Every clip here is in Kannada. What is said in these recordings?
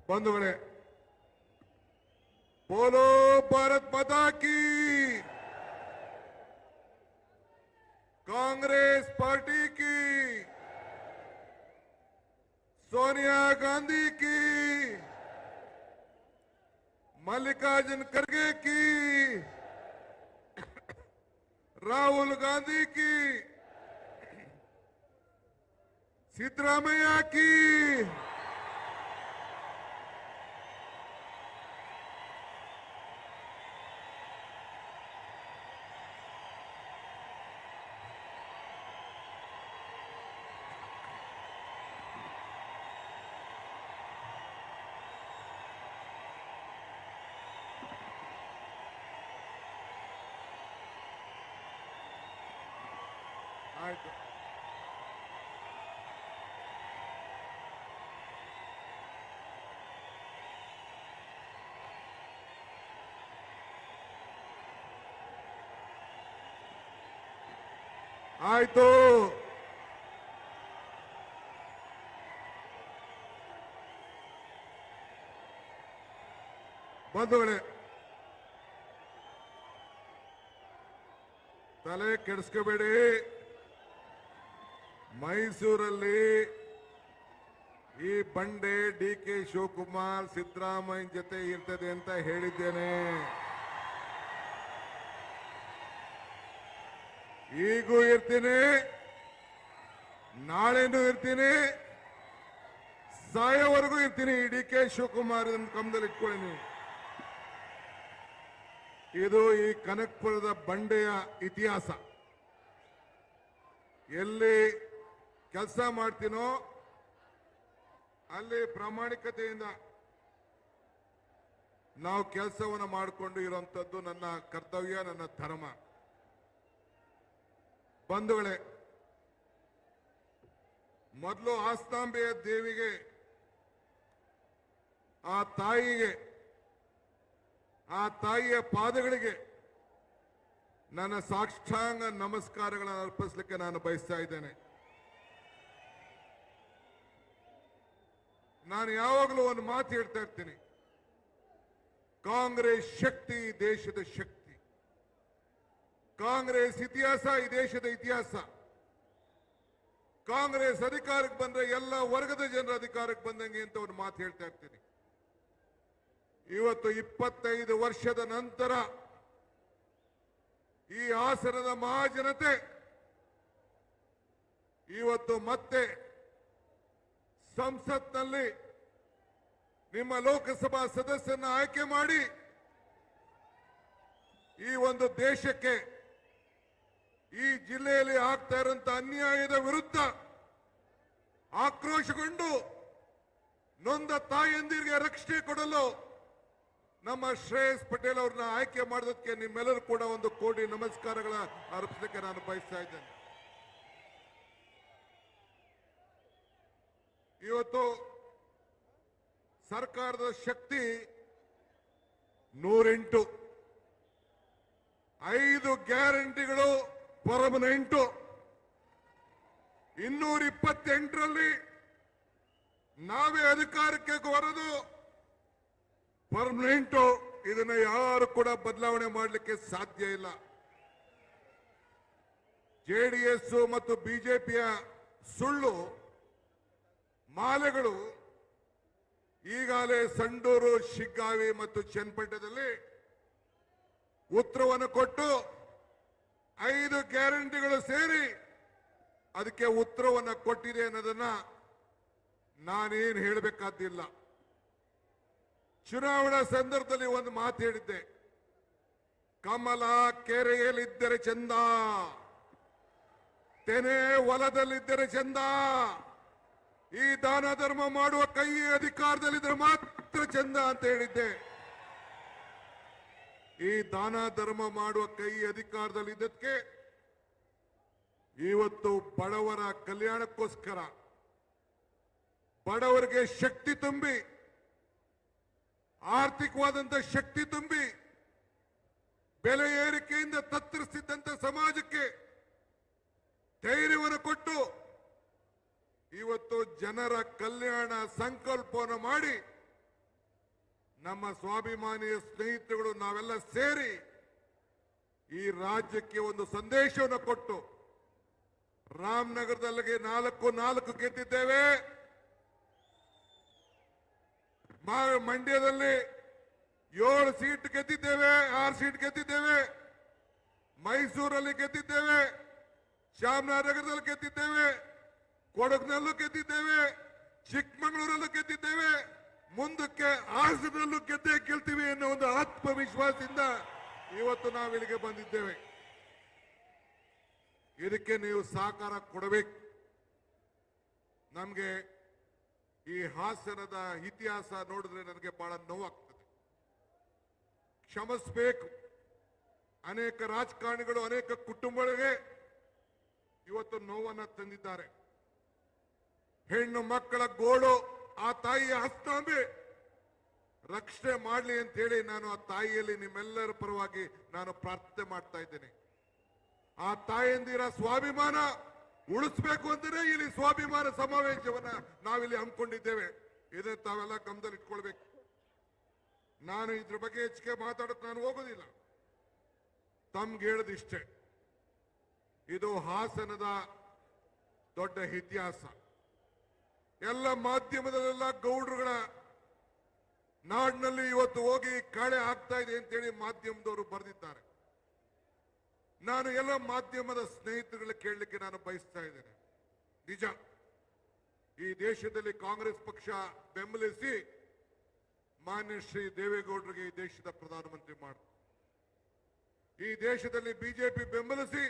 ಬಂಧುಗಳೇ, बोलो भारत माता की। कांग्रेस पार्टी की, सोनिया गांधी की, मल्लिकार्जुन खड़गे की, राहुल गांधी की, सिद्धरामैया की, ಆಯ್ತು ಆಯ್ತು ಬಂಧುಗಳೇ, ತಲೆ ಕೆಡಿಸ್ಕೋಬೇಡಿ. ಮೈಸೂರಲ್ಲಿ ಈ ಬಂಡೆ ಡಿ.ಕೆ. ಶಿವಕುಮಾರ್ ಸಿದ್ದರಾಮಯ್ಯ ಜೊತೆ ಇರ್ತದೆ ಅಂತ ಹೇಳಿದ್ದೇನೆ. ಈಗೂ ಇರ್ತೀನಿ, ನಾಳೆನೂ ಇರ್ತೀನಿ, ಸಾಯೋವರೆಗೂ ಇರ್ತೀನಿ. ಡಿ.ಕೆ. ಶಿವಕುಮಾರ್ ಕಮದಲ್ಲಿ ಇಟ್ಕೊಳ್ಳಿ ನೀವು. ಇದು ಈ ಕನಕಪುರದ ಬಂಡೆಯ ಇತಿಹಾಸ. ಎಲ್ಲಿ ಕೆಲಸ ಮಾಡ್ತೀನೋ ಅಲ್ಲಿ ಪ್ರಾಮಾಣಿಕತೆಯಿಂದ ನಾವು ಕೆಲಸವನ್ನು ಮಾಡಿಕೊಂಡು ಇರುವಂತದ್ದು ನನ್ನ ಕರ್ತವ್ಯ, ನನ್ನ ಧರ್ಮ. ಬಂಧುಗಳೇ, ಮೊದಲು ಆಸ್ತಾಂಬೆಯ ದೇವಿಗೆ, ಆ ತಾಯಿಗೆ, ಆ ತಾಯಿಯ ಪಾದಗಳಿಗೆ ನನ್ನ ಸಾಷ್ಟಾಂಗ ನಮಸ್ಕಾರಗಳನ್ನು ಅರ್ಪಿಸಲಿಕ್ಕೆ ನಾನು ಬಯಸ್ತಾ ಇದ್ದೇನೆ. ನಾನು ಯಾವಾಗಲೂ ಒಂದು ಮಾತು ಹೇಳ್ತಾ ಇರ್ತೀನಿ, ಕಾಂಗ್ರೆಸ್ ಶಕ್ತಿ ದೇಶದ ಶಕ್ತಿ, ಕಾಂಗ್ರೆಸ್ ಇತಿಹಾಸ ಈ ದೇಶದ ಇತಿಹಾಸ. ಕಾಂಗ್ರೆಸ್ ಅಧಿಕಾರಕ್ಕೆ ಬಂದ್ರೆ ಎಲ್ಲ ವರ್ಗದ ಜನರ ಅಧಿಕಾರಕ್ಕೆ ಬಂದಂಗೆ ಅಂತ ಒಂದು ಮಾತು ಹೇಳ್ತಾ ಇರ್ತೀನಿ. ಇವತ್ತು 25 ವರ್ಷದ ನಂತರ ಈ ಹಾಸನದ ಮಹಾಜನತೆ ಇವತ್ತು ಮತ್ತೆ ಸಂಸತ್ನಲ್ಲಿ ನಿಮ್ಮ ಲೋಕಸಭಾ ಸದಸ್ಯರನ್ನ ಆಯ್ಕೆ ಮಾಡಿ ಈ ಒಂದು ದೇಶಕ್ಕೆ, ಈ ಜಿಲ್ಲೆಯಲ್ಲಿ ಆಗ್ತಾ ಇರುವಂತ ಅನ್ಯಾಯದ ವಿರುದ್ಧ ಆಕ್ರೋಶಗೊಂಡು ನೊಂದ ತಾಯಂದಿರಿಗೆ ರಕ್ಷಣೆ ಕೊಡಲು ನಮ್ಮ ಶ್ರೇಯಸ್ ಪಟೇಲ್ ಅವ್ರನ್ನ ಆಯ್ಕೆ ಮಾಡೋದಕ್ಕೆ ನಿಮ್ಮೆಲ್ಲರೂ ಕೂಡ ಒಂದು ಕೋಟಿ ನಮಸ್ಕಾರಗಳ ಅರ್ಪಿಸಲಿಕ್ಕೆ ನಾನು ಬಯಸ್ತಾ ಇದ್ದೇನೆ. ಇವತ್ತು ಸರ್ಕಾರದ ಶಕ್ತಿ 108, 5 ಗ್ಯಾರಂಟಿಗಳು ಪರ್ಮನೆಂಟು, 228ರಲ್ಲಿ ನಾವೇ ಅಧಿಕಾರಕ್ಕೆ ಬರೋದು ಪರ್ಮನೆಂಟು. ಇದನ್ನ ಯಾರು ಕೂಡ ಬದಲಾವಣೆ ಮಾಡಲಿಕ್ಕೆ ಸಾಧ್ಯ ಇಲ್ಲ. ಜೆಡಿಎಸ್ ಮತ್ತು ಬಿಜೆಪಿಯ ಸುಳ್ಳು ಮಾಲೆಗಳು ಈಗಾಗಲೇ ಸಂಡೂರು, ಶಿಗ್ಗಾವಿ ಮತ್ತು ಚನ್ನಪಟ್ಟಣದಲ್ಲಿ ಉತ್ತರವನ್ನು ಕೊಟ್ಟು 5 ಗ್ಯಾರಂಟಿಗಳು ಸೇರಿ ಅದಕ್ಕೆ ಉತ್ತರವನ್ನು ಕೊಟ್ಟಿದೆ ಅನ್ನೋದನ್ನ ನಾನೇನು ಹೇಳಬೇಕಾದಿಲ್ಲ. ಚುನಾವಣಾ ಸಂದರ್ಭದಲ್ಲಿ ಒಂದು ಮಾತು ಹೇಳಿದ್ದೆ, ಕಮಲ ಕೆರೆಯಲ್ಲಿದ್ದರೆ ಚಂದ, ತೆನೆ ಹೊಲದಲ್ಲಿದ್ದರೆ ಚಂದ, ಈ ದಾನ ಧರ್ಮ ಮಾಡುವ ಕೈ ಅಧಿಕಾರದಲ್ಲಿದ್ದರೆ ಮಾತ್ರ ಚಂದ ಅಂತ ಹೇಳಿದ್ದೆ. ಈ ದಾನ ಧರ್ಮ ಮಾಡುವ ಕೈ ಅಧಿಕಾರದಲ್ಲಿದ್ದಕ್ಕೆ ಇವತ್ತು ಬಡವರ ಕಲ್ಯಾಣಕ್ಕೋಸ್ಕರ, ಬಡವರಿಗೆ ಶಕ್ತಿ ತುಂಬಿ, ಆರ್ಥಿಕವಾದಂತ ಶಕ್ತಿ ತುಂಬಿ, ಬೆಲೆ ಏರಿಕೆಯಿಂದ ತತ್ತರಿಸಿದ್ದಂತ ಸಮಾಜಕ್ಕೆ ಧೈರ್ಯವನ್ನು ಕೊಟ್ಟು ಇವತ್ತು ಜನರ ಕಲ್ಯಾಣ ಸಂಕಲ್ಪವನ್ನು ಮಾಡಿ ನಮ್ಮ ಸ್ವಾಭಿಮಾನಿಯ ಸ್ನೇಹಿತರುಗಳು ನಾವೆಲ್ಲ ಸೇರಿ ಈ ರಾಜ್ಯಕ್ಕೆ ಒಂದು ಸಂದೇಶವನ್ನು ಕೊಟ್ಟು ರಾಮನಗರದಲ್ಲಿ 4 ಗೆದ್ದಿದ್ದೇವೆ. ಮಂಡ್ಯದಲ್ಲಿ 7 ಸೀಟ್ ಗೆದ್ದಿದ್ದೇವೆ, 6 ಸೀಟ್ ಗೆದ್ದಿದ್ದೇವೆ. ಮೈಸೂರಲ್ಲಿ ಗೆದ್ದಿದ್ದೇವೆ, ಚಾಮರಾಜನಗರದಲ್ಲಿ ಗೆದ್ದಿದ್ದೇವೆ, ಕೊಡಗಿನಲ್ಲೂ ಗೆದ್ದಿದ್ದೇವೆ, ಚಿಕ್ಕಮಗಳೂರಲ್ಲೂ ಗೆದ್ದಿದ್ದೇವೆ. ಮುಂದಕ್ಕೆ ಹಾಸನದಲ್ಲೂ ಗೆಲ್ತೀವಿ ಅನ್ನೋ ಒಂದು ಆತ್ಮವಿಶ್ವಾಸದಿಂದ ಇವತ್ತು ನಾವಿಲ್ಲಿಗೆ ಬಂದಿದ್ದೇವೆ. ಇದಕ್ಕೆ ನೀವು ಸಹಕಾರ ಕೊಡಬೇಕು. ನಮ್ಗೆ ಈ ಹಾಸನದ ಇತಿಹಾಸ ನೋಡಿದ್ರೆ ನನಗೆ ಬಹಳ ನೋವಾಗ್ತದೆ. ಕ್ಷಮಿಸಬೇಕು. ಅನೇಕ ರಾಜಕಾರಣಿಗಳು ಅನೇಕ ಕುಟುಂಬಗಳಿಗೆ ಇವತ್ತು ನೋವನ್ನ ತಂದಿದ್ದಾರೆ. ಹೆಣ್ಣು ಮಕ್ಕಳ ಗೋಳು ಆ ತಾಯಿಯ ಹಸ್ತಾಂಬೆ ರಕ್ಷಣೆ ಮಾಡಲಿ ಅಂತ ಹೇಳಿ ನಾನು ಆ ತಾಯಿಯಲ್ಲಿ ನಿಮ್ಮೆಲ್ಲರ ಪರವಾಗಿ ನಾನು ಪ್ರಾರ್ಥನೆ ಮಾಡ್ತಾ ಇದ್ದೇನೆ. ಆ ತಾಯಂದಿರ ಸ್ವಾಭಿಮಾನ ಉಳಿಸ್ಬೇಕು ಅಂತಾನೆ ಇಲ್ಲಿ ಸ್ವಾಭಿಮಾನ ಸಮಾವೇಶವನ್ನ ನಾವಿಲ್ಲಿ ಹಮ್ಮಿಕೊಂಡಿದ್ದೇವೆ. ಇದನ್ನ ತಾವೆಲ್ಲ ಗಮನದಲ್ಲಿ ಇಟ್ಕೊಳ್ಬೇಕು. ನಾನು ಇದ್ರ ಬಗ್ಗೆ ಹೆಚ್ಚಿಗೆ ಮಾತಾಡೋಕೆ ನಾನು ಹೋಗೋದಿಲ್ಲ. ತಮ್ಗೆ ಹೇಳದಿಷ್ಟೇ, ಇದು ಹಾಸನದ ದೊಡ್ಡ ಇತಿಹಾಸ. ಎಲ್ಲ ಮಾಧ್ಯಮದಲ್ಲೆಲ್ಲ ಗೌಡ್ರುಗಳ ನಾಡಿನಲ್ಲಿ ಇವತ್ತು ಹೋಗಿ ಕಳೆ ಆಗ್ತಾ ಇದೆ ಅಂತೇಳಿ ಮಾಧ್ಯಮದವರು ಬರೆದಿದ್ದಾರೆ. ನಾನು ಎಲ್ಲ ಮಾಧ್ಯಮದ ಸ್ನೇಹಿತರುಗಳ ಕೇಳಲಿಕ್ಕೆ ನಾನು ಬಯಸ್ತಾ ಇದ್ದೇನೆ. ನಿಜ, ಈ ದೇಶದಲ್ಲಿ ಕಾಂಗ್ರೆಸ್ ಪಕ್ಷ ಬೆಂಬಲಿಸಿ ಮಾನ್ಯ ಶ್ರೀ ದೇವೇಗೌಡರಿಗೆ ಈ ದೇಶದ ಪ್ರಧಾನಮಂತ್ರಿ ಮಾಡಿತು. ಈ ದೇಶದಲ್ಲಿ ಬಿಜೆಪಿ ಬೆಂಬಲಿಸಿ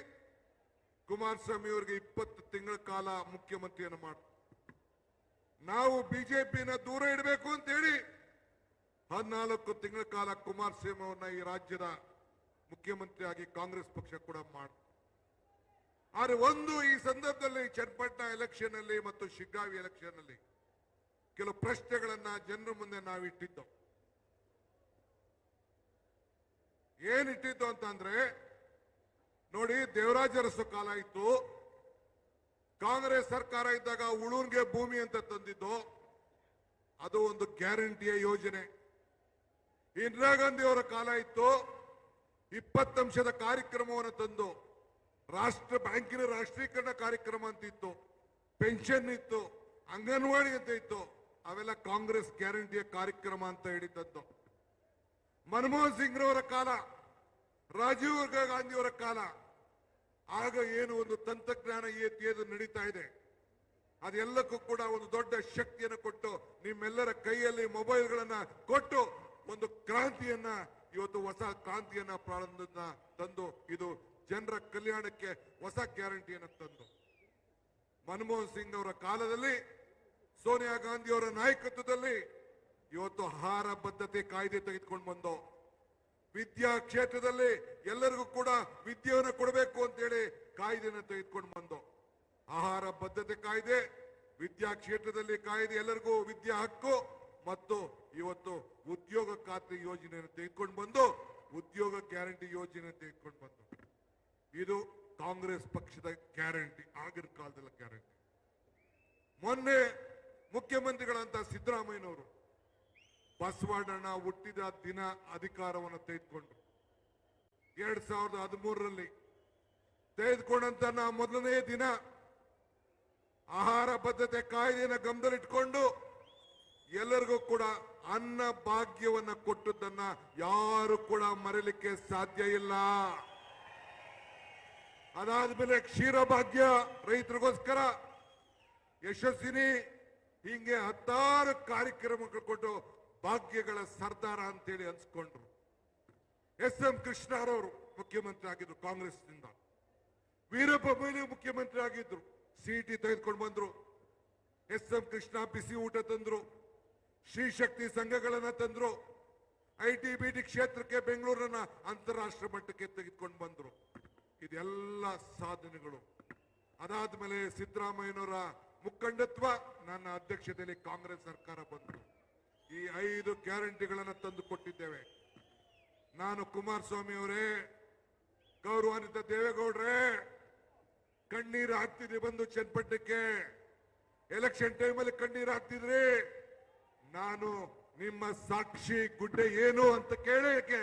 ಕುಮಾರಸ್ವಾಮಿ ಅವರಿಗೆ 20 ತಿಂಗಳ ಕಾಲ ಮುಖ್ಯಮಂತ್ರಿಯನ್ನು ಮಾಡಿತು. ನಾವು ಬಿಜೆಪಿನ ದೂರ ಇಡಬೇಕು ಅಂತ ಹೇಳಿ 14 ತಿಂಗಳ ಕಾಲ ಕುಮಾರಸ್ವಾಮಿ ಅವರನ್ನ ಈ ರಾಜ್ಯದ ಮುಖ್ಯಮಂತ್ರಿಯಾಗಿ ಕಾಂಗ್ರೆಸ್ ಪಕ್ಷ ಕೂಡ ಮಾಡಿತು. ಆದರೆ ಈ ಸಂದರ್ಭದಲ್ಲಿ ಚನ್ನಪಟ್ಟಣ ಎಲೆಕ್ಷನ್ ಅಲ್ಲಿ ಮತ್ತು ಶಿಗ್ಗಾವಿ ಎಲೆಕ್ಷನ್ ಅಲ್ಲಿ ಕೆಲವು ಪ್ರಶ್ನೆಗಳನ್ನ ಜನರ ಮುಂದೆ ನಾವು ಇಟ್ಟಿದ್ದು. ಏನಿಟ್ಟಿದ್ದು ಅಂತಂದ್ರೆ, ನೋಡಿ, ದೇವರಾಜ ಅರಸು ಕಾಲ ಇತ್ತು. ಕಾಂಗ್ರೆಸ್ ಸರ್ಕಾರ ಇದ್ದಾಗ ಉಳುನ್ಗೆ ಭೂಮಿ ಅಂತ ತಂದಿದ್ದು, ಅದು ಒಂದು ಗ್ಯಾರಂಟಿಯ ಯೋಜನೆ. ಇಂದಿರಾ ಗಾಂಧಿ ಅವರ ಕಾಲ ಇತ್ತು, 20 ಅಂಶದ ಕಾರ್ಯಕ್ರಮವನ್ನು ತಂದು ಬ್ಯಾಂಕಿನ ರಾಷ್ಟ್ರೀಕರಣ ಕಾರ್ಯಕ್ರಮ ಅಂತ ಇತ್ತು, ಪೆನ್ಷನ್ ಇತ್ತು, ಅಂಗನವಾಡಿ ಅಂತ ಇತ್ತು. ಅವೆಲ್ಲ ಕಾಂಗ್ರೆಸ್ ಗ್ಯಾರಂಟಿಯ ಕಾರ್ಯಕ್ರಮ ಅಂತ ಹೇಳಿದ್ದು. ಮನಮೋಹನ್ ಸಿಂಗ್ ರವರ ಕಾಲ, ರಾಜೀವ್ ಗಾಂಧಿ ಅವರ ಕಾಲ, ಆಗ ಏನು ಒಂದು ತಂತ್ರಜ್ಞಾನ ಏದು ನಡೀತಾ ಇದೆ, ಅದೆಲ್ಲಕ್ಕೂ ಕೂಡ ಒಂದು ದೊಡ್ಡ ಶಕ್ತಿಯನ್ನು ಕೊಟ್ಟು ನಿಮ್ಮೆಲ್ಲರ ಕೈಯಲ್ಲಿ ಮೊಬೈಲ್ಗಳನ್ನ ಕೊಟ್ಟು ಒಂದು ಕ್ರಾಂತಿಯನ್ನ, ಇವತ್ತು ಹೊಸ ಕ್ರಾಂತಿಯನ್ನ ಪ್ರಾರಂಭ ತಂದು ಇದು ಜನರ ಕಲ್ಯಾಣಕ್ಕೆ ಹೊಸ ಗ್ಯಾರಂಟಿಯನ್ನು ತಂದು, ಮನಮೋಹನ್ ಸಿಂಗ್ ಅವರ ಕಾಲದಲ್ಲಿ ಸೋನಿಯಾ ಗಾಂಧಿ ಅವರ ನಾಯಕತ್ವದಲ್ಲಿ ಇವತ್ತು ಆಹಾರ ಬದ್ಧತೆ ಕಾಯ್ದೆ ತೆಗೆದುಕೊಂಡು ಬಂದು, ವಿದ್ಯಾ ಕ್ಷೇತ್ರದಲ್ಲಿ ಎಲ್ಲರಿಗೂ ಕೂಡ ವಿದ್ಯೆಯನ್ನು ಕೊಡಬೇಕು ಅಂತೇಳಿ ಕಾಯ್ದೆಯನ್ನು ತೆಗೆದುಕೊಂಡು ಬಂದು, ಆಹಾರ ಬದ್ಧತೆ ಕಾಯ್ದೆ, ವಿದ್ಯಾ ಕ್ಷೇತ್ರದಲ್ಲಿ ಕಾಯ್ದೆ, ಎಲ್ಲರಿಗೂ ವಿದ್ಯಾ ಹಕ್ಕು ಮತ್ತು ಇವತ್ತು ಉದ್ಯೋಗ ಖಾತ್ರಿ ಯೋಜನೆಯನ್ನು ತೆಗೆದುಕೊಂಡು ಬಂದು ಉದ್ಯೋಗ ಗ್ಯಾರಂಟಿ ಯೋಜನೆ ತೆಗೆದುಕೊಂಡು ಬಂದು, ಇದು ಕಾಂಗ್ರೆಸ್ ಪಕ್ಷದ ಗ್ಯಾರಂಟಿ, ಆಗಿನ ಕಾಲದ ಗ್ಯಾರಂಟಿ. ಮೊನ್ನೆ ಮುಖ್ಯಮಂತ್ರಿಗಳಂತ ಸಿದ್ದರಾಮಯ್ಯನವರು ಬಸವಣ್ಣ ಹುಟ್ಟಿದ ದಿನ ಅಧಿಕಾರವನ್ನು ತೆಗೆದುಕೊಂಡ್ರು. 2013ರಲ್ಲಿ ತೆಗೆದುಕೊಂಡಂತ ಮೊದಲನೇ ದಿನ ಆಹಾರ ಬದ್ಧತೆ ಕಾಯ್ದೆಯನ್ನು ಗಮನದಲ್ಲಿಟ್ಕೊಂಡು ಎಲ್ಲರಿಗೂ ಕೂಡ ಅನ್ನ ಭಾಗ್ಯವನ್ನ ಕೊಟ್ಟದ್ದನ್ನ ಯಾರು ಕೂಡ ಮರೆಯಲಿಕ್ಕೆ ಸಾಧ್ಯ ಇಲ್ಲ. ಅದಾದ್ಮೇಲೆ ಕ್ಷೀರ ಭಾಗ್ಯ ರೈತರಿಗೋಸ್ಕರ ಯಶಸ್ವಿನಿ, ಹಿಂಗೆ 10 ಕಾರ್ಯಕ್ರಮಗಳು ಕೊಟ್ಟು ಭಾಗ್ಯಗಳ ಸರ್ದಾರ ಅಂತೇಳಿ ಅನ್ಸ್ಕೊಂಡ್ರು. ಎಸ್.ಎಂ. ಕೃಷ್ಣರವರು ಮುಖ್ಯಮಂತ್ರಿ ಆಗಿದ್ರು ಕಾಂಗ್ರೆಸ್ನಿಂದ. ವೀರಪ್ಪ ಮೊಯ್ಲಿ ಮುಖ್ಯಮಂತ್ರಿ ಆಗಿದ್ರು, ಸಿಟಿ ತೆಗೆದುಕೊಂಡು ಬಂದ್ರು. ಎಸ್.ಎಂ. ಕೃಷ್ಣ ಬಿಸಿ ಊಟ ತಂದ್ರು, ಶ್ರೀ ಶಕ್ತಿ ಸಂಘಗಳನ್ನ ತಂದ್ರು, ಐಟಿ-ಬಿಟಿ ಕ್ಷೇತ್ರಕ್ಕೆ ಬೆಂಗಳೂರನ್ನ ಅಂತಾರಾಷ್ಟ್ರೀಯ ಮಟ್ಟಕ್ಕೆ ತೆಗೆದುಕೊಂಡು ಬಂದ್ರು. ಇದೆಲ್ಲ ಸಾಧನೆಗಳು. ಅದಾದ್ಮೇಲೆ ಸಿದ್ದರಾಮಯ್ಯನವರ ಮುಖಂಡತ್ವ, ನನ್ನ ಅಧ್ಯಕ್ಷತೆಯಲ್ಲಿ ಕಾಂಗ್ರೆಸ್ ಸರ್ಕಾರ ಬಂತು. ಈ 5 ಗ್ಯಾರಂಟಿಗಳನ್ನು ತಂದು ಕೊಟ್ಟಿದ್ದೇವೆ. ನಾನು ಕುಮಾರಸ್ವಾಮಿ ಅವರೇ, ಗೌರವಾನ್ವಿತ ದೇವೇಗೌಡ್ರೆ, ಕಣ್ಣೀರು ಹಾಕ್ತಿದ್ರಿ ಬಂದು ಚನ್ನಪಟ್ಟಣಕ್ಕೆ. ಎಲೆಕ್ಷನ್ ಟೈಮಲ್ಲಿ ಕಣ್ಣೀರು ಹಾಕ್ತಿದ್ರಿ. ನಾನು ನಿಮ್ಮ ಸಾಕ್ಷಿ ಗುಡ್ಡೆ ಏನು ಅಂತ ಕೇಳಕ್ಕೆ,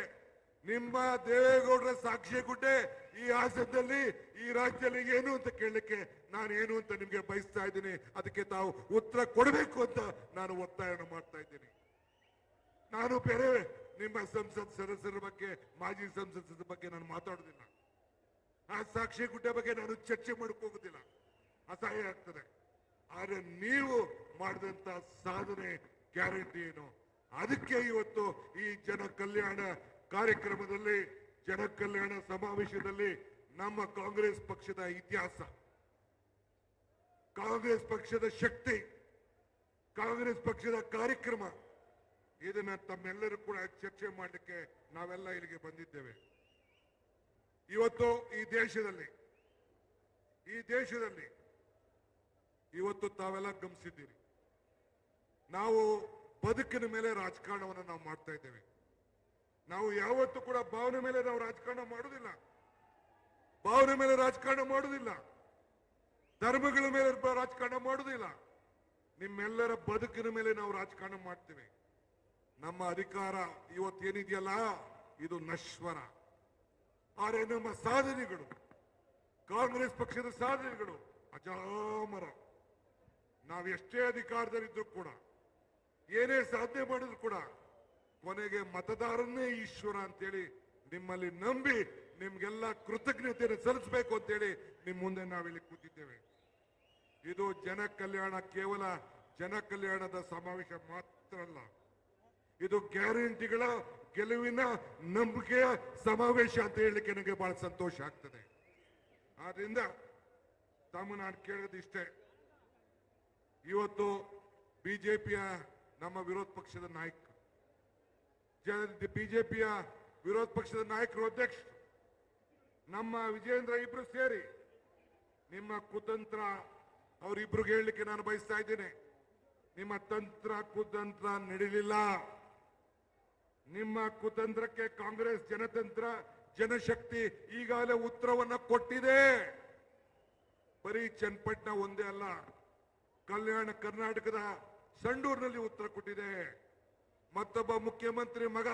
ನಿಮ್ಮ ದೇವೇಗೌಡರ ಸಾಕ್ಷಿ ಗುಡ್ಡೆ ಈ ಹಾಸನದಲ್ಲಿ ಈ ರಾಜ್ಯದಲ್ಲಿ ಏನು ಅಂತ ಕೇಳಲಿಕ್ಕೆ ನಾನು ಏನು ಅಂತ ನಿಮ್ಗೆ ಬಯಸ್ತಾ ಇದ್ದೀನಿ. ಅದಕ್ಕೆ ತಾವು ಉತ್ತರ ಕೊಡಬೇಕು ಅಂತ ನಾನು ಒತ್ತಾಯವನ್ನು ಮಾಡ್ತಾ ಇದ್ದೀನಿ. ನಾನು ಬೇರೆ ನಿಮ್ಮ ಸಂಸತ್ ಸದಸ್ಯರ ಬಗ್ಗೆ, ಮಾಜಿ ಸಂಸದರ ಬಗ್ಗೆ ನಾನು ಮಾತಾಡೋದಿಲ್ಲ. ಆ ಸಾಕ್ಷಿ ಗುಡ್ಡೆ ಬಗ್ಗೆ ನಾನು ಚರ್ಚೆ ಮಾಡಕ್ ಹೋಗುದಿಲ್ಲ, ಅಸಹ್ಯ ಆಗ್ತದೆ. ಆದ್ರೆ ನೀವು ಮಾಡಿದಂತ ಸಾಧನೆ ಗ್ಯಾರಂಟಿ ಏನು, ಅದಕ್ಕೆ ಇವತ್ತು ಈ ಜನ ಕಲ್ಯಾಣ ಕಾರ್ಯಕ್ರಮದಲ್ಲಿ, ಜನ ಕಲ್ಯಾಣ ಸಮಾವೇಶದಲ್ಲಿ ನಮ್ಮ ಕಾಂಗ್ರೆಸ್ ಪಕ್ಷದ ಇತಿಹಾಸ, ಕಾಂಗ್ರೆಸ್ ಪಕ್ಷದ ಶಕ್ತಿ, ಕಾಂಗ್ರೆಸ್ ಪಕ್ಷದ ಕಾರ್ಯಕ್ರಮ, ಇದನ್ನ ತಮ್ಮೆಲ್ಲರೂ ಕೂಡ ಚರ್ಚೆ ಮಾಡಲಿಕ್ಕೆ ನಾವೆಲ್ಲ ಇಲ್ಲಿಗೆ ಬಂದಿದ್ದೇವೆ. ಇವತ್ತು ಈ ದೇಶದಲ್ಲಿ ಇವತ್ತು ತಾವೆಲ್ಲ ಗಮನಿಸಿದ್ದೀರಿ, ನಾವು ಬದುಕಿನ ಮೇಲೆ ರಾಜಕಾರಣವನ್ನು ನಾವು ಮಾಡ್ತಾ ಇದ್ದೇವೆ. ನಾವು ಯಾವತ್ತೂ ಕೂಡ ಭಾವನೆ ಮೇಲೆ ನಾವು ರಾಜಕಾರಣ ಮಾಡುವುದಿಲ್ಲ, ಭಾವನೆ ಮೇಲೆ ರಾಜಕಾರಣ ಮಾಡುವುದಿಲ್ಲ, ಧರ್ಮಗಳ ಮೇಲೆ ರಾಜಕಾರಣ ಮಾಡುವುದಿಲ್ಲ. ನಿಮ್ಮೆಲ್ಲರ ಬದುಕಿನ ಮೇಲೆ ನಾವು ರಾಜಕಾರಣ ಮಾಡ್ತೇವೆ. ನಮ್ಮ ಅಧಿಕಾರ ಇವತ್ತೇನಿದೆಯಲ್ಲ ಇದು ನಶ್ವರ. ಆದರೆ ನಮ್ಮ ಸಾಧನೆಗಳು, ಕಾಂಗ್ರೆಸ್ ಪಕ್ಷದ ಸಾಧನೆಗಳು ಅಜಾಮರ. ನಾವು ಎಷ್ಟೇ ಅಧಿಕಾರದಲ್ಲಿದ್ರೂ ಕೂಡ, ಏನೇ ಸಾಧನೆ ಮಾಡಿದ್ರು ಕೂಡ ಕೊನೆಗೆ ಮತದಾರನ್ನೇ ಈಶ್ವರ ಅಂತೇಳಿ ನಿಮ್ಮಲ್ಲಿ ನಂಬಿ ನಿಮ್ಗೆಲ್ಲ ಕೃತಜ್ಞತೆಯನ್ನು ಸಲ್ಲಿಸಬೇಕು ಅಂತೇಳಿ ನಿಮ್ ಮುಂದೆ ನಾವಿಲ್ಲಿ ಕೂತಿದ್ದೇವೆ. ಇದು ಜನ ಕಲ್ಯಾಣ, ಕೇವಲ ಜನ ಕಲ್ಯಾಣದ ಸಮಾವೇಶ ಮಾತ್ರ ಅಲ್ಲ, ಇದು ಗ್ಯಾರಂಟಿಗಳ ಗೆಲುವಿನ ನಂಬಿಕೆಯ ಸಮಾವೇಶ ಅಂತ ಹೇಳಲಿಕ್ಕೆ ನನಗೆ ಬಹಳ ಸಂತೋಷ ಆಗ್ತದೆ. ಆದ್ರಿಂದ ತಮ್ಮ ನಾನು ಕೇಳೋದಿಷ್ಟೇ, ಇವತ್ತು ಬಿಜೆಪಿಯ ನಮ್ಮ ವಿರೋಧ ಪಕ್ಷದ ನಾಯಕ, ಬಿಜೆಪಿಯ ವಿರೋಧ ಪಕ್ಷದ ನಾಯಕರು, ಅಧ್ಯಕ್ಷರು ನಮ್ಮ ವಿಜೇಂದ್ರ ಇಬ್ರು ಸೇರಿ ನಿಮ್ಮ ಕುತಂತ್ರ ಅವರಿಬ್ರಿಗೆ ಹೇಳಲಿಕ್ಕೆ ನಾನು ಬಯಸ್ತಾ ಇದ್ದೇನೆ. ನಿಮ್ಮ ತಂತ್ರ ಕುತಂತ್ರ ನಡೀಲಿಲ್ಲ. ನಿಮ್ಮ ಕುತಂತ್ರಕ್ಕೆ ಕಾಂಗ್ರೆಸ್ ಜನತಂತ್ರ, ಜನಶಕ್ತಿ ಈಗಾಗಲೇ ಉತ್ತರವನ್ನ ಕೊಟ್ಟಿದೆ. ಬರೀ ಚನ್ನಪಟ್ಟಣ ಒಂದೇ ಅಲ್ಲ, ಕಲ್ಯಾಣ ಕರ್ನಾಟಕದ ಸಂಡೂರಿನಲ್ಲಿ ಉತ್ತರ ಕೊಟ್ಟಿದೆ. ಮತ್ತೊಬ್ಬ ಮುಖ್ಯಮಂತ್ರಿ ಮಗ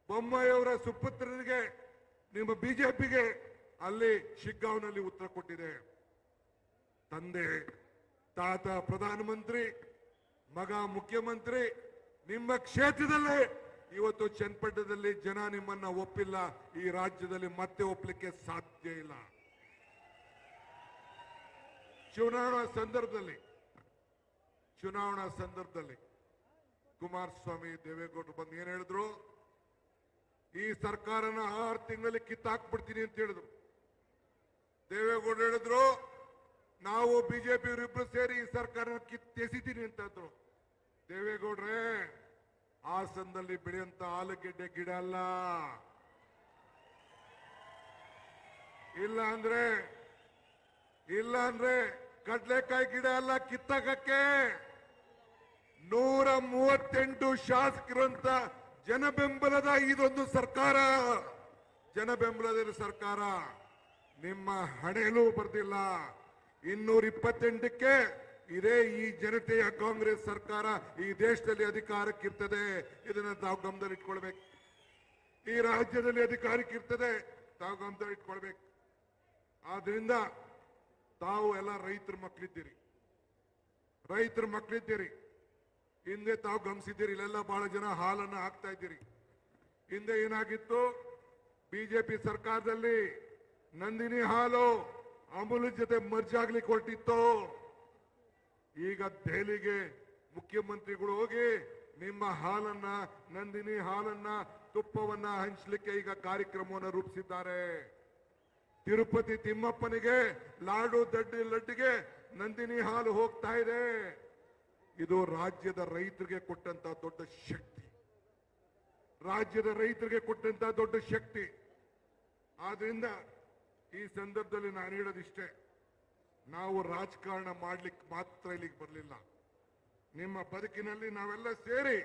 ಬೊಮ್ಮಾಯಿಯವರ ಸುಪುತ್ರರಿಗೆ, ನಿಮ್ಮ ಬಿಜೆಪಿಗೆ ಅಲ್ಲಿ ಶಿಗ್ಗಾಂವ್ನಲ್ಲಿ ಉತ್ತರ ಕೊಟ್ಟಿದೆ. ತಂದೆ ತಾತ ಪ್ರಧಾನಮಂತ್ರಿ, ಮಗ ಮುಖ್ಯಮಂತ್ರಿ, ನಿಮ್ಮ ಕ್ಷೇತ್ರದಲ್ಲೇ ಇವತ್ತು ಚನ್ನಪಟ್ಟಣದಲ್ಲಿ ಜನ ನಿಮ್ಮನ್ನ ಒಪ್ಪಿಲ್ಲ. ಈ ರಾಜ್ಯದಲ್ಲಿ ಮತ್ತೆ ಒಪ್ಪಲಿಕ್ಕೆ ಸಾಧ್ಯ ಇಲ್ಲ. ಚುನಾವಣಾ ಸಂದರ್ಭದಲ್ಲಿ ಕುಮಾರಸ್ವಾಮಿ, ದೇವೇಗೌಡರು ಬಂದು ಏನ್ ಹೇಳಿದ್ರು, ಈ ಸರ್ಕಾರನ 6 ತಿಂಗಳಲ್ಲಿ ಕಿತ್ತಾಕ್ಬಿಡ್ತೀನಿ ಅಂತ ಹೇಳಿದ್ರು. ದೇವೇಗೌಡರು ಹೇಳಿದ್ರು, ನಾವು ಬಿಜೆಪಿ ಇವರಿಬ್ರು ಸೇರಿ ಈ ಸರ್ಕಾರ ಕಿತ್ತೆಸಿತೀನಿ ಅಂತಂದ್ರು. ದೇವೇಗೌಡ್ರೆ, ಹಾಸನದಲ್ಲಿ ಬೆಳೆಯುವಂತ ಆಲೂಗೆಡ್ಡೆ ಗಿಡ ಅಲ್ಲ, ಇಲ್ಲ ಅಂದ್ರೆ ಕಡ್ಲೆಕಾಯಿ ಗಿಡ ಅಲ್ಲ ಕಿತ್ತಾಕಕ್ಕೆ. 138 ಶಾಸಕರಂತ ಜನಬೆಂಬಲದ ಇದೊಂದು ಸರ್ಕಾರ, ಜನಬೆಂಬಲದ ಸರ್ಕಾರ. ನಿಮ್ಮ ಹಣೆಯಲ್ಲೂ ಬರ್ದಿಲ್ಲ. 228ಕ್ಕೆ ಇದೇ ಈ ಜನತೆಯ ಕಾಂಗ್ರೆಸ್ ಸರ್ಕಾರ ಈ ದೇಶದಲ್ಲಿ ಅಧಿಕಾರಕ್ಕಿರ್ತದೆ. ಇದನ್ನ ತಾವು ಗಮನದಲ್ಲಿ ಇಟ್ಕೊಳ್ಬೇಕು. ಈ ರಾಜ್ಯದಲ್ಲಿ ಅಧಿಕಾರಕ್ಕಿರ್ತದೆ, ತಾವು ಗಮನದಲ್ಲಿ ಇಟ್ಕೊಳ್ಬೇಕು. ಆದ್ರಿಂದ ತಾವು ಎಲ್ಲ ರೈತರ ಮಕ್ಕಳಿದ್ದೀರಿ. ಹಿಂದೆ ತಾವು ಗಮನಿಸಿದ್ದೀರಿ, ಇಲ್ಲೆಲ್ಲ ಬಹಳ ಜನ ಹಾಲನ್ನ ಹಾಕ್ತಾ ಇದ್ದೀರಿ. ಹಿಂದೆ ಏನಾಗಿತ್ತು, ಬಿಜೆಪಿ ಸರ್ಕಾರದಲ್ಲಿ ನಂದಿನಿ ಹಾಲು ಅಮೂಲ್ ಜೊತೆ ಮರ್ಜ್ ಆಗ್ಲಿಕ್ಕೆ ಹೊರಟಿತ್ತು. ಈಗ ದೆಹಲಿಗೆ ಮುಖ್ಯಮಂತ್ರಿಗಳು ಹೋಗಿ ನಿಮ್ಮ ಹಾಲನ್ನ, ನಂದಿನಿ ಹಾಲನ್ನ, ತುಪ್ಪವನ್ನ ಹಂಚಲಿಕ್ಕೆ ಈಗ ಕಾರ್ಯಕ್ರಮವನ್ನು ರೂಪಿಸಿದ್ದಾರೆ. ತಿರುಪತಿ ತಿಮ್ಮಪ್ಪನಿಗೆ ಲಾಡು ಲಡ್ಡಿಗೆ ನಂದಿನಿ ಹಾಲು ಹೋಗ್ತಾ ಇದೆ. ಇದು ರಾಜ್ಯದ ರೈತರಿಗೆ ಕೊಟ್ಟಂತ ದೊಡ್ಡ ಶಕ್ತಿ, ಆದ್ರಿಂದ ಈ ಸಂದರ್ಭದಲ್ಲಿ ನಾನು ಹೇಳೋದಿಷ್ಟೇ, ನಾವು ರಾಜಕಾರಣ ಮಾಡ್ಲಿಕ್ಕೆ ಮಾತ್ರ ಇಲ್ಲಿಗೆ ಬರಲಿಲ್ಲ. ನಿಮ್ಮ ಬದುಕಿನಲ್ಲಿ ನಾವೆಲ್ಲ ಸೇರಿ,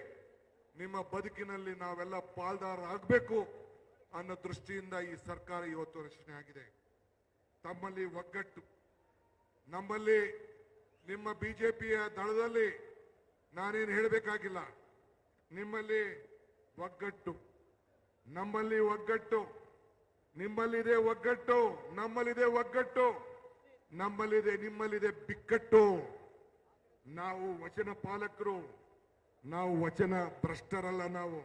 ನಿಮ್ಮ ಬದುಕಿನಲ್ಲಿ ನಾವೆಲ್ಲ ಪಾಲ್ದಾರ ಆಗಬೇಕು ಅನ್ನೋ ದೃಷ್ಟಿಯಿಂದ ಈ ಸರ್ಕಾರ ಇವತ್ತು ರಚನೆ ಆಗಿದೆ. ತಮ್ಮಲ್ಲಿ ಒಗ್ಗಟ್ಟು, ನಮ್ಮಲ್ಲಿ ನಿಮ್ಮ ಬಿಜೆಪಿಯ ದಳದಲ್ಲಿ ನಾನೇನು ಹೇಳಬೇಕಾಗಿಲ್ಲ. ನಿಮ್ಮಲ್ಲಿ ಒಗ್ಗಟ್ಟು, ನಮ್ಮಲ್ಲಿ ಒಗ್ಗಟ್ಟು, ನಿಮ್ಮಲ್ಲಿದೆ ಒಗ್ಗಟ್ಟು, ನಮ್ಮಲ್ಲಿದೆ ಒಗ್ಗಟ್ಟು, ನಮ್ಮಲ್ಲಿದೆ ನಿಮ್ಮಲ್ಲಿದೆ ಬಿಕ್ಕಟ್ಟು. ನಾವು ವಚನ ಪಾಲಕರು, ನಾವು ವಚನ ಭ್ರಷ್ಟರಲ್ಲ. ನಾವು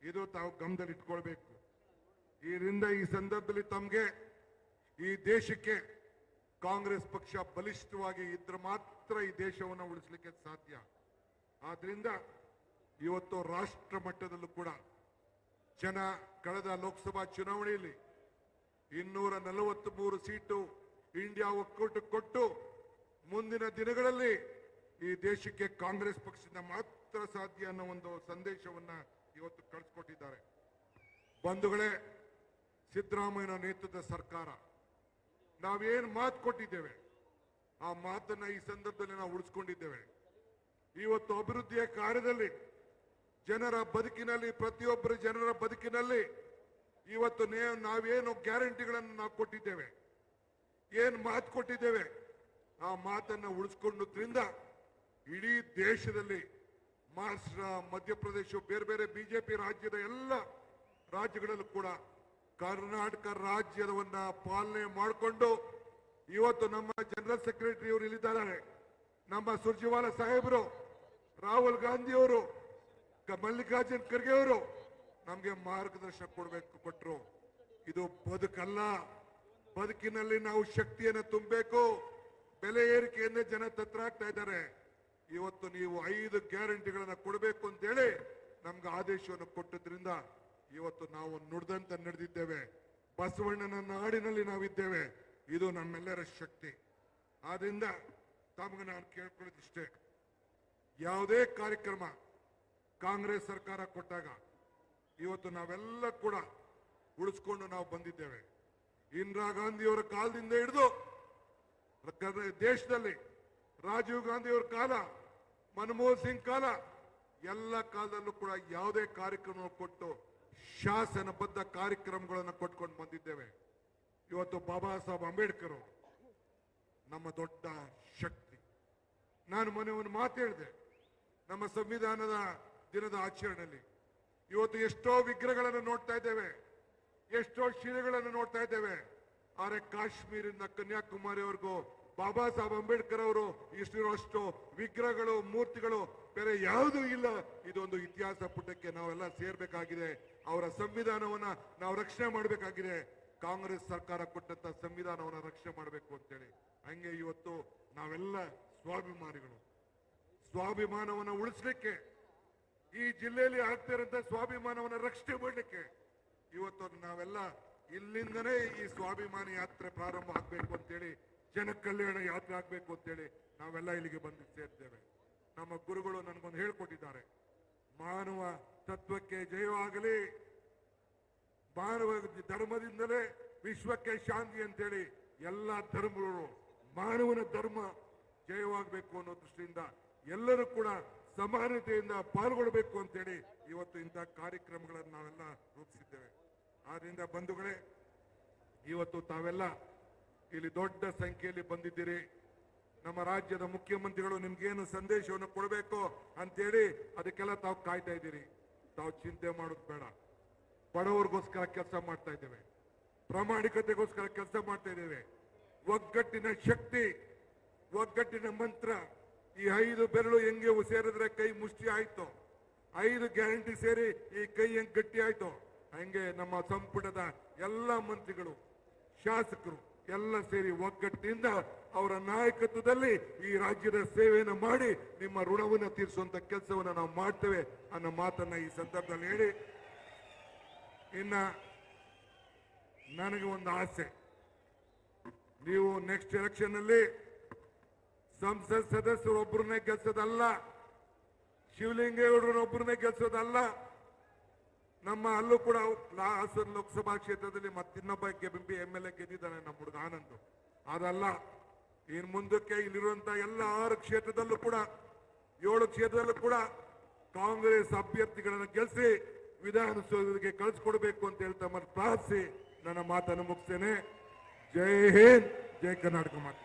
ಇದು ತಾವು ಗಮನದಲ್ಲಿಟ್ಕೊಳ್ಬೇಕು. ಇದರಿಂದ ಈ ಸಂದರ್ಭದಲ್ಲಿ ತಮಗೆ ಈ ದೇಶಕ್ಕೆ ಕಾಂಗ್ರೆಸ್ ಪಕ್ಷ ಬಲಿಷ್ಠವಾಗಿ ಇದ್ರೆ ಮಾತ್ರ ಈ ದೇಶವನ್ನು ಉಳಿಸಲಿಕ್ಕೆ ಸಾಧ್ಯ. ಆದ್ರಿಂದ ಇವತ್ತು ರಾಷ್ಟ್ರ ಮಟ್ಟದಲ್ಲೂ ಕೂಡ ಜನ ಕಳೆದ ಲೋಕಸಭಾ ಚುನಾವಣೆಯಲ್ಲಿ 243 ಸೀಟು ಇಂಡಿಯಾ ಒಕ್ಕೂಟಕ್ಕೆ ಕೊಟ್ಟು ಮುಂದಿನ ದಿನಗಳಲ್ಲಿ ಈ ದೇಶಕ್ಕೆ ಕಾಂಗ್ರೆಸ್ ಪಕ್ಷದಿಂದ ಮಾತ್ರ ಸಾಧ್ಯ ಅನ್ನೋ ಒಂದು ಸಂದೇಶವನ್ನ ಇವತ್ತು ಕಳಿಸ್ಕೊಟ್ಟಿದ್ದಾರೆ. ಬಂಧುಗಳೇ, ಸಿದ್ದರಾಮಯ್ಯ ನೇತೃತ್ವದ ಸರ್ಕಾರ ನಾವೇನು ಮಾತು ಕೊಟ್ಟಿದ್ದೇವೆ ಆ ಮಾತನ್ನ ಈ ಸಂದರ್ಭದಲ್ಲಿ ನಾವು ಉಳಿಸ್ಕೊಂಡಿದ್ದೇವೆ. ಇವತ್ತು ಅಭಿವೃದ್ಧಿಯ ಕಾರ್ಯದಲ್ಲಿ ಜನರ ಬದುಕಿನಲ್ಲಿ, ಪ್ರತಿಯೊಬ್ಬರ ಜನರ ಬದುಕಿನಲ್ಲಿ ಇವತ್ತು ನಾವೇನು ಗ್ಯಾರಂಟಿಗಳನ್ನು ನಾವು ಕೊಟ್ಟಿದ್ದೇವೆ, ಏನು ಮಾತು ಕೊಟ್ಟಿದ್ದೇವೆ ಆ ಮಾತನ್ನ ಉಳಿಸ್ಕೊಂಡ್ರಿಂದ ಇಡೀ ದೇಶದಲ್ಲಿ ಮಹಾರಾಷ್ಟ್ರ, ಮಧ್ಯಪ್ರದೇಶ, ಬೇರೆ ಬೇರೆ ಬಿಜೆಪಿ ರಾಜ್ಯದ ಎಲ್ಲ ರಾಜ್ಯಗಳಲ್ಲೂ ಕೂಡ ಕರ್ನಾಟಕ ರಾಜ್ಯದವನ್ನ ಪಾಲನೆ ಮಾಡಿಕೊಂಡು ಇವತ್ತು ನಮ್ಮ ಜನರಲ್ ಸೆಕ್ರೆಟರಿ ಅವರು ಇಲ್ಲಿದ್ದಾರೆ, ನಮ್ಮ ಸುರ್ಜೇವಾಲಾ ಸಾಹೇಬರು, ರಾಹುಲ್ ಗಾಂಧಿ ಅವರು, ಮಲ್ಲಿಕಾರ್ಜುನ್ ಖರ್ಗೆ ಅವರು ನಮಗೆ ಮಾರ್ಗದರ್ಶನ ಕೊಟ್ಟರು. ಇದು ಬದುಕಲ್ಲ. ಬದುಕಿನಲ್ಲಿ ನಾವು ಶಕ್ತಿಯನ್ನು ತುಂಬಬೇಕು. ಬೆಲೆ ಏರಿಕೆಯನ್ನೇ ಜನ ತತ್ರಾಗ್ತಾ ಇದ್ದಾರೆ. ಇವತ್ತು ನೀವು 5 ಗ್ಯಾರಂಟಿಗಳನ್ನ ಕೊಡಬೇಕು ಅಂತೇಳಿ ನಮ್ಗೆ ಆದೇಶವನ್ನು ಕೊಟ್ಟದ್ರಿಂದ ಇವತ್ತು ನಾವು ನುಡಿದಂತೆ ನಡೆದಿದ್ದೇವೆ. ಬಸವಣ್ಣನ ನಾಡಿನಲ್ಲಿ ನಾವಿದ್ದೇವೆ. ಇದು ನಮ್ಮೆಲ್ಲರ ಶಕ್ತಿ. ಆದ್ರಿಂದ ತಮಗೆ ನಾನು ಕೇಳ್ಕೊಳ್ಳೋದಿಷ್ಟೇ, ಯಾವುದೇ ಕಾರ್ಯಕ್ರಮ ಕಾಂಗ್ರೆಸ್ ಸರ್ಕಾರ ಕೊಟ್ಟಾಗ ಇವತ್ತು ನಾವೆಲ್ಲ ಕೂಡ ಉಳಿಸ್ಕೊಂಡು ನಾವು ಬಂದಿದ್ದೇವೆ. ಇಂದಿರಾ ಗಾಂಧಿಯವರ ಕಾಲದಿಂದ ಹಿಡಿದು ದೇಶದಲ್ಲಿ ರಾಜೀವ್ ಗಾಂಧಿಯವರ ಕಾಲ, ಮನಮೋಹನ್ ಸಿಂಗ್ ಕಾಲ, ಎಲ್ಲ ಕಾಲದಲ್ಲೂ ಕೂಡ ಯಾವುದೇ ಕಾರ್ಯಕ್ರಮ ಕೊಟ್ಟು ಶಾಸನಬದ್ಧ ಕಾರ್ಯಕ್ರಮಗಳನ್ನು ಕೊಟ್ಕೊಂಡು ಬಂದಿದ್ದೇವೆ. ಇವತ್ತು ಬಾಬಾ ಸಾಹೇಬ್ ಅಂಬೇಡ್ಕರ್ ನಮ್ಮ ದೊಡ್ಡ ಶಕ್ತಿ. ನಾನು ಮೊನ್ನೆ ಒಂದು ಮಾತು ಹೇಳಿದೆ, ನಮ್ಮ ಸಂವಿಧಾನದ ದಿನದ ಆಚರಣೆಯಲ್ಲಿ ಇವತ್ತು ಎಷ್ಟೋ ವಿಗ್ರಹಗಳನ್ನು ನೋಡ್ತಾ ಇದ್ದೇವೆ, ಎಷ್ಟೋ ಶಿಲೆಗಳನ್ನು ನೋಡ್ತಾ ಇದ್ದೇವೆ. ಆದರೆ ಕಾಶ್ಮೀರದಿಂದ ಕನ್ಯಾಕುಮಾರಿವರೆಗೂ ಬಾಬಾ ಸಾಹೇಬ್ ಅಂಬೇಡ್ಕರ್ ಅವರು ಇಷ್ಟಿರುವಷ್ಟು ವಿಗ್ರಹಗಳು, ಮೂರ್ತಿಗಳು ಬೇರೆ ಯಾವುದೂ ಇಲ್ಲ. ಇದೊಂದು ಇತಿಹಾಸ ಪುಟಕ್ಕೆ ನಾವೆಲ್ಲ ಸೇರ್ಬೇಕಾಗಿದೆ. ಅವರ ಸಂವಿಧಾನವನ್ನ ನಾವು ರಕ್ಷಣೆ ಮಾಡಬೇಕಾಗಿದೆ. ಕಾಂಗ್ರೆಸ್ ಸರ್ಕಾರ ಕೊಟ್ಟಂತ ಸಂವಿಧಾನವನ್ನ ರಕ್ಷಣೆ ಮಾಡಬೇಕು ಅಂತೇಳಿ. ಹಂಗೆ ಇವತ್ತು ನಾವೆಲ್ಲ ಸ್ವಾಭಿಮಾನಿಗಳು. ಸ್ವಾಭಿಮಾನವನ್ನ ಉಳಿಸ್ಲಿಕ್ಕೆ, ಈ ಜಿಲ್ಲೆಯಲ್ಲಿ ಆಗ್ತಾ ಇರುವಂತ ಸ್ವಾಭಿಮಾನವನ್ನ ರಕ್ಷಣೆ ಮಾಡಲಿಕ್ಕೆ ಇವತ್ತು ನಾವೆಲ್ಲ ಇಲ್ಲಿಂದನೇ ಈ ಸ್ವಾಭಿಮಾನಿ ಯಾತ್ರೆ ಪ್ರಾರಂಭ ಆಗ್ಬೇಕು ಅಂತೇಳಿ, ಜನ ಕಲ್ಯಾಣ ಯಾತ್ರೆ ಆಗ್ಬೇಕು ಅಂತೇಳಿ ನಾವೆಲ್ಲ ಇಲ್ಲಿಗೆ ಬಂದು ಸೇರ್ತೇವೆ. ನಮ್ಮ ಗುರುಗಳು ನನಗೊಂದು ಹೇಳ್ಕೊಟ್ಟಿದ್ದಾರೆ, ಮಾನವ ತತ್ವಕ್ಕೆ ಜಯವಾಗಲಿ, ಮಾನವ ಧರ್ಮದಿಂದಲೇ ವಿಶ್ವಕ್ಕೆ ಶಾಂತಿ ಅಂತೇಳಿ ಎಲ್ಲ ಧರ್ಮಗಳು ಮಾನವನ ಧರ್ಮ ಜಯವಾಗಬೇಕು ಅನ್ನೋ ದೃಷ್ಟಿಯಿಂದ ಎಲ್ಲರೂ ಕೂಡ ಸಮಾನತೆಯಿಂದ ಪಾಲ್ಗೊಳ್ಳಬೇಕು ಅಂತೇಳಿ ಇವತ್ತು ಇಂಥ ಕಾರ್ಯಕ್ರಮಗಳನ್ನು ನಾವೆಲ್ಲ ರೂಪಿಸಿದ್ದೇವೆ. ಆದ್ರಿಂದ ಬಂಧುಗಳೇ, ಇವತ್ತು ತಾವೆಲ್ಲ ಇಲ್ಲಿ ದೊಡ್ಡ ಸಂಖ್ಯೆಯಲ್ಲಿ ಬಂದಿದ್ದೀರಿ. ನಮ್ಮ ರಾಜ್ಯದ ಮುಖ್ಯಮಂತ್ರಿಗಳು ನಿಮ್ಗೇನು ಸಂದೇಶವನ್ನು ಕೊಡಬೇಕು ಅಂತೇಳಿ ಅದಕ್ಕೆಲ್ಲ ತಾವು ಕಾಯ್ತಾ ಇದ್ದೀರಿ. ತಾವು ಚಿಂತೆ ಮಾಡೋದು ಬೇಡ. ಬಡವರಿಗೋಸ್ಕರ ಕೆಲಸ ಮಾಡ್ತಾ ಇದ್ದೇವೆ, ಪ್ರಾಮಾಣಿಕತೆಗೋಸ್ಕರ ಕೆಲಸ ಮಾಡ್ತಾ ಇದ್ದೇವೆ. ಒಗ್ಗಟ್ಟಿನ ಶಕ್ತಿ, ಒಗ್ಗಟ್ಟಿನ ಮಂತ್ರ. ಈ 5 ಬೆರಳು ಹೆಂಗೆ ಸೇರಿದ್ರೆ ಕೈ ಮುಷ್ಟಿ ಆಯ್ತು, 5 ಗ್ಯಾರಂಟಿ ಸೇರಿ ಈ ಕೈ ಹೆಂಗ್ ಗಟ್ಟಿ ಆಯ್ತು, ಹಂಗೆ ನಮ್ಮ ಸಂಪುಟದ ಎಲ್ಲ ಮಂತ್ರಿಗಳು, ಶಾಸಕರು ಎಲ್ಲ ಸೇರಿ ಒಗ್ಗಟ್ಟಿನಿಂದ ಅವರ ನಾಯಕತ್ವದಲ್ಲಿ ಈ ರಾಜ್ಯದ ಸೇವೆಯನ್ನು ಮಾಡಿ ನಿಮ್ಮ ಋಣವನ್ನು ತೀರಿಸುವಂತ ಕೆಲಸವನ್ನು ನಾವು ಮಾಡ್ತೇವೆ ಅನ್ನೋ ಮಾತನ್ನ ಈ ಸಂದರ್ಭದಲ್ಲಿ ಹೇಳಿ, ಇನ್ನ ನನಗೆ ಒಂದು ಆಸೆ, ನೀವು ನೆಕ್ಸ್ಟ್ ಎಲೆಕ್ಷನ್ ಅಲ್ಲಿ ಸಂಸತ್ ಸದಸ್ಯರು ಒಬ್ಬರನ್ನೇ ಗೆಲ್ಸೋದಲ್ಲ, ಶಿವಲಿಂಗೇಗೌಡರನ್ನೊಬ್ಬರನ್ನೇ ಗೆಲ್ಸೋದಲ್ಲ. ನಮ್ಮ ಅಲ್ಲೂ ಕೂಡ ಹಾಸನ ಲೋಕಸಭಾ ಕ್ಷೇತ್ರದಲ್ಲಿ ಮತ್ತಿನ್ನೊಬ್ಬ MLA ಗೆದ್ದಿದ್ದಾನೆ, ನಮ್ಮ ಹುಡುಗ ಆನಂದ್. ಅದಲ್ಲ, ಇನ್ ಮುಂದಕ್ಕೆ ಇಲ್ಲಿರುವಂತಹ ಎಲ್ಲ 6 ಕ್ಷೇತ್ರದಲ್ಲೂ ಕೂಡ 7 ಕ್ಷೇತ್ರದಲ್ಲೂ ಕೂಡ ಕಾಂಗ್ರೆಸ್ ಅಭ್ಯರ್ಥಿಗಳನ್ನು ಗೆಲ್ಲಿಸಿ ವಿಧಾನಸೌಧಕ್ಕೆ ಕಳಿಸ್ಕೊಡ್ಬೇಕು ಅಂತ ಹೇಳ್ತಾ ಪ್ರಾರ್ಥಿಸಿ ನನ್ನ ಮಾತನ್ನು ಮುಗಿಸ್ತೇನೆ. ಜೈ ಹಿಂದ್, ಜೈ ಕರ್ನಾಟಕ ಮಾತು.